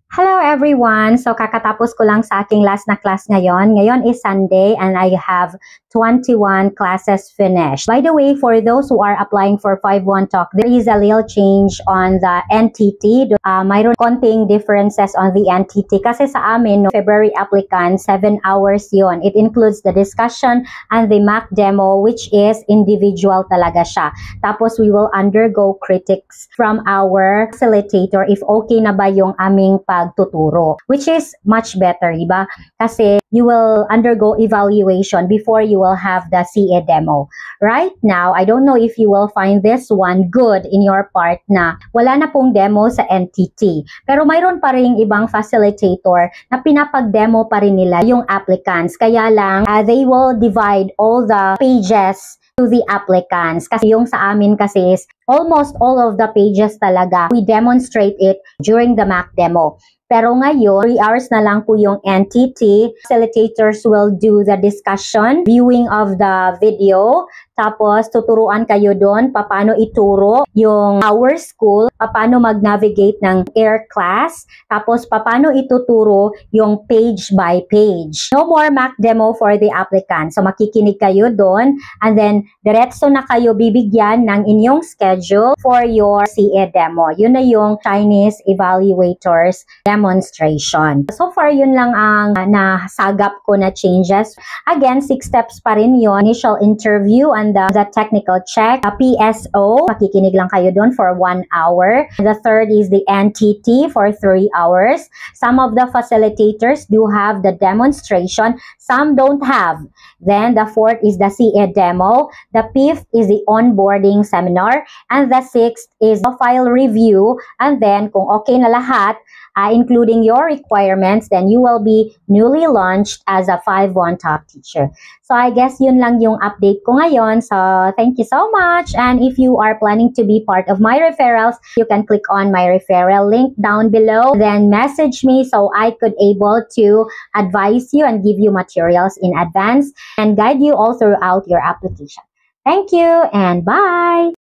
Hello everyone! So kakatapos ko lang sa aking last na class ngayon. Ngayon is Sunday and I have 21 classes finished. By the way, for those who are applying for 5-1 Talk, there is a little change on the NTT. Mayroon konting differences on the NTT. Kasi sa amin, no, February applicant, 7 hours yon. It includes the discussion and the mock demo, which is individual talaga siya. Tapos we will undergo critics from our facilitator if okay na ba yung aming pagtuturo, which is much better, diba? Kasi you will undergo evaluation before you will have the CA demo. Right now, I don't know if you will find this one good in your part na wala na pong demo sa NTT. Pero mayroon pa rin ibang facilitator na pinapag-demo pa rin nila yung applicants. Kaya lang, they will divide all the pages to the applicants. Kasi yung sa amin kasi is almost all of the pages talaga, we demonstrate it during the mock demo. Pero ngayon, 3 hours na lang po yung NTT. Facilitators will do the discussion, viewing of the video, tapos tuturuan kayo doon paano ituro yung our school, paano mag-navigate ng air class, tapos paano ituturo yung page by page. No more mock demo for the applicant. So makikinig kayo doon and then diretso na kayo bibigyan ng inyong schedule for your CA demo. Yun na yung Chinese evaluators demonstration. So far, yun lang ang nasagap ko na changes. Again, 6 steps pa rin yun. Initial interview and the technical check. PSO, makikinig lang kayo doon for 1 hour. The third is the NTT for 3 hours. Some of the facilitators do have the demonstration. Some don't have. Then the fourth is the CA demo. The fifth is the onboarding seminar. And the sixth is the file review. And then, kung okay na lahat, including your requirements, then you will be newly launched as a 5-1 Talk teacher. So I guess yun lang yung update ko ngayon. So thank you so much. And if you are planning to be part of my referrals, you can click on my referral link down below. Then message me so I could able to advise you and give you materials in advance and guide you all throughout your application. Thank you and bye!